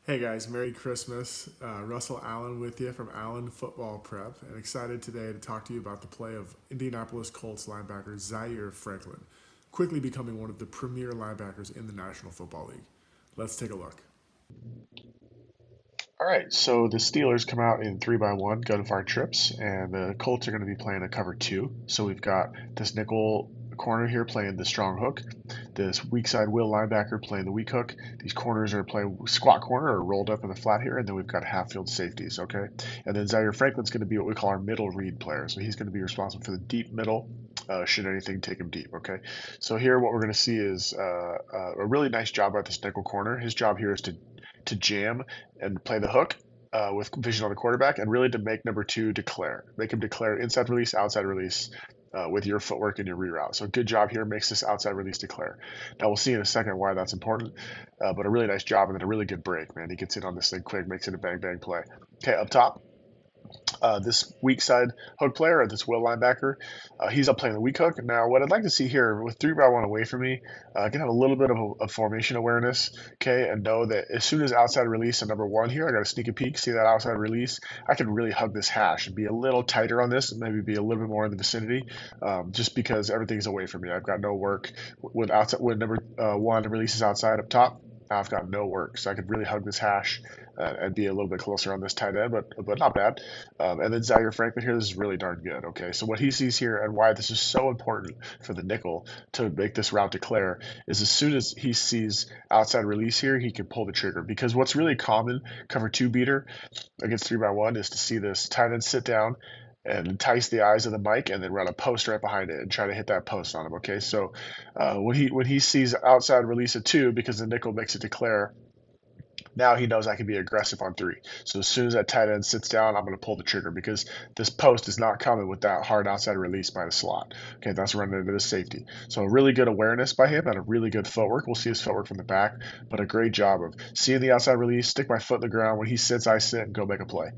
Hey guys, Merry Christmas. Russell Allen with you from Allen Football Prep, and excited today to talk to you about the play of Indianapolis Colts linebacker Zaire Franklin, quickly becoming one of the premier linebackers in the National Football League. Let's take a look. All right, so the Steelers come out in 3-by-1 gunfire trips, and the Colts are going to be playing a cover two. So we've got this nickel corner here playing the strong hook, this weak side will linebacker playing the weak hook. These corners are playing squat corner or rolled up in the flat here, and then we've got half field safeties, okay? And then Zaire Franklin's going to be what we call our middle read player. So he's going to be responsible for the deep middle, should anything take him deep, okay? So here what we're going to see is a really nice job at this nickel corner. His job here is to jam and play the hook with vision on the quarterback, and really to make number two declare. Make him declare inside release, outside release with your footwork and your reroute. So good job here makes this outside release declare. Now we'll see in a second why that's important, but a really nice job and then a really good break, man. He gets in on this thing quick, makes it a bang bang play. Okay, up top, this weak side hook player, or this will linebacker, he's up playing the weak hook. Now, what I'd like to see here with 3-by-1 away from me, I can have a little bit of a formation awareness, okay, and know that as soon as outside release on number one here, I got to sneak a peek, see that outside release, I can really hug this hash and be a little tighter on this, and maybe be a little bit more in the vicinity, just because everything's away from me. I've got no work with outside when number one releases outside up top. I've got no work, so I could really hug this hash and be a little bit closer on this tight end, but not bad. And then Zaire Franklin here, this is really darn good. Okay, so what he sees here and why this is so important for the nickel to make this route declare is as soon as he sees outside release here, he can pull the trigger. Because what's really common cover two beater against 3-by-1 is to see this tight end sit down and entice the eyes of the mic and then run a post right behind it and try to hit that post on him. Okay, so when he sees outside release of two because the nickel makes it declare, now he knows I can be aggressive on three. So as soon as that tight end sits down, I'm going to pull the trigger because this post is not coming with that hard outside release by the slot. Okay, that's running into the safety. So a really good awareness by him and a really good footwork. We'll see his footwork from the back, but a great job of seeing the outside release, stick my foot in the ground. When he sits, I sit and go make a play.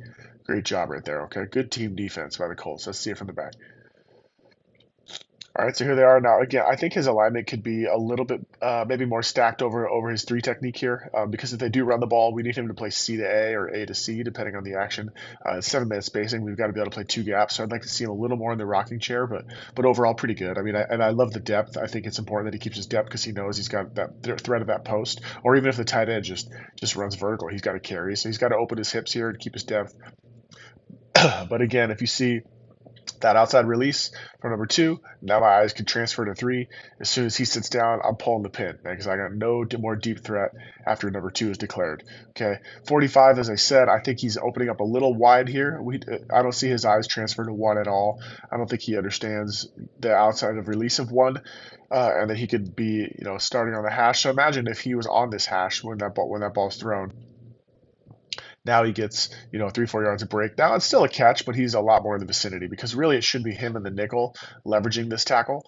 Great job right there. Okay, good team defense by the Colts. Let's see it from the back. All right, so here they are now. Again, I think his alignment could be a little bit maybe more stacked over his three technique here, because if they do run the ball, we need him to play C to A or A to C, depending on the action. 7-minute spacing, we've got to be able to play two gaps. So I'd like to see him a little more in the rocking chair, but overall pretty good. I mean, I love the depth. I think it's important that he keeps his depth because he knows he's got that threat of that post, or even if the tight end just runs vertical, he's got to carry. So he's got to open his hips here and keep his depth. But again, if you see that outside release from number two. Now my eyes can transfer to three. As soon as he sits down, I'm pulling the pin because I got no more deep threat after number two is declared. Okay, 45. As I said, I think he's opening up a little wide here. I don't see his eyes transfer to one at all. I don't think he understands the outside of release of one, and that he could be starting on the hash. So imagine if he was on this hash when that ball's thrown. Now he gets, 3, 4 yards of break. Now it's still a catch, but he's a lot more in the vicinity because really it should be him and the nickel leveraging this tackle,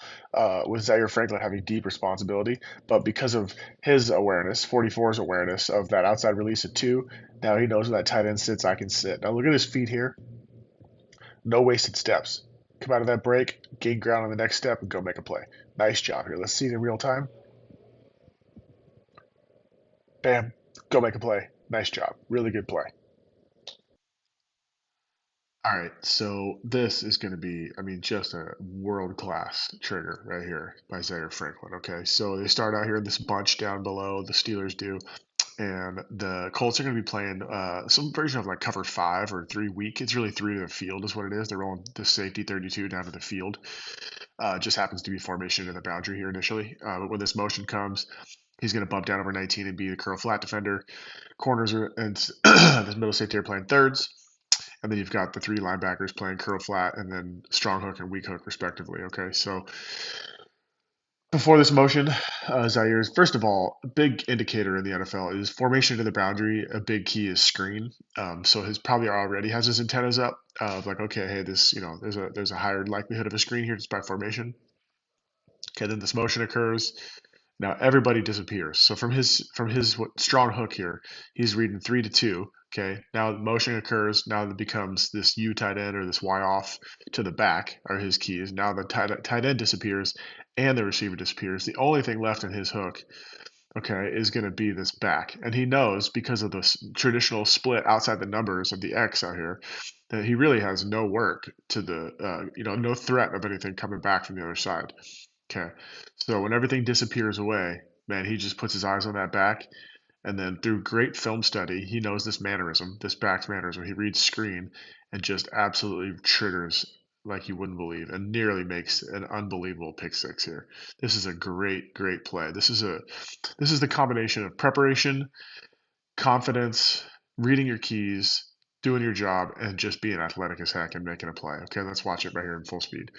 with Zaire Franklin having deep responsibility. But because of his awareness, 44's awareness of that outside release at two, now he knows where that tight end sits, I can sit. Now look at his feet here. No wasted steps. Come out of that break, gain ground on the next step, and go make a play. Nice job here. Let's see it in real time. Bam. Go make a play. Nice job. Really good play. All right, so this is going to be, I mean, just a world-class trigger right here by Zaire Franklin. Okay, so they start out here in this bunch down below, the Steelers do, and the Colts are going to be playing some version of like cover five or three weak. It's really three to the field is what it is. They're rolling the safety 32 down to the field. Just happens to be formation in the boundary here initially. But when this motion comes, he's going to bump down over 19 and be the curl flat defender. Corners are and this middle safety are playing thirds. And then you've got the three linebackers playing curl flat and then strong hook and weak hook respectively. Okay, so before this motion, Zaire's first of all, a big indicator in the NFL is formation to the boundary. A big key is screen. So his probably already has his antennas up of like, okay, hey, this there's a higher likelihood of a screen here just by formation. Okay, then this motion occurs. Now everybody disappears. So from his strong hook here, he's reading 3 to 2. Okay. Now motion occurs. Now it becomes this U tight end or this Y off to the back are his keys. Now the tight end disappears and the receiver disappears. The only thing left in his hook okay, is going to be this back. And he knows because of the traditional split outside the numbers of the X out here that he really has no work to the, no threat of anything coming back from the other side. Okay. So when everything disappears away, man, he just puts his eyes on that back. And then through great film study, he knows this mannerism, this back mannerism. He reads screen and just absolutely triggers like you wouldn't believe and nearly makes an unbelievable pick six here. This is a great, great play. This is the combination of preparation, confidence, reading your keys, doing your job, and just being athletic as heck and making a play. Okay, let's watch it right here in full speed.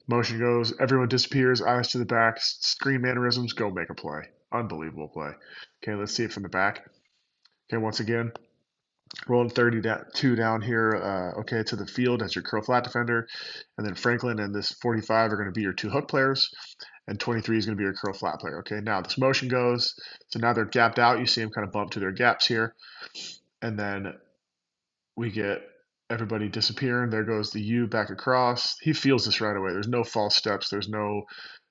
Motion goes, everyone disappears, eyes to the back, screen mannerisms, go make a play. Unbelievable play. Okay, let's see it from the back. Okay, once again, rolling 32 down here, okay, to the field as your curl flat defender. And then Franklin and this 45 are going to be your two hook players. And 23 is going to be your curl flat player. Okay, now this motion goes. So now they're gapped out. You see them kind of bump to their gaps here. And then we get everybody disappearing. There goes the U back across. He feels this right away. There's no false steps. There's no,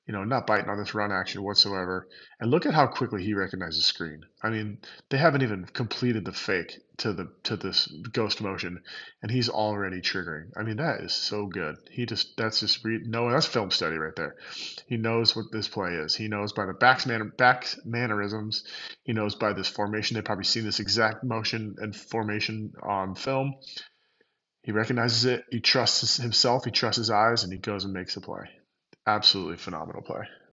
not biting on this run action whatsoever. And look at how quickly he recognizes screen. I mean, they haven't even completed the fake to this ghost motion, and he's already triggering. I mean, that is so good. That's film study right there. He knows what this play is. He knows by the back mannerisms. He knows by this formation. They've probably seen this exact motion and formation on film. He recognizes it. He trusts himself. He trusts his eyes, and he goes and makes a play. Absolutely phenomenal play.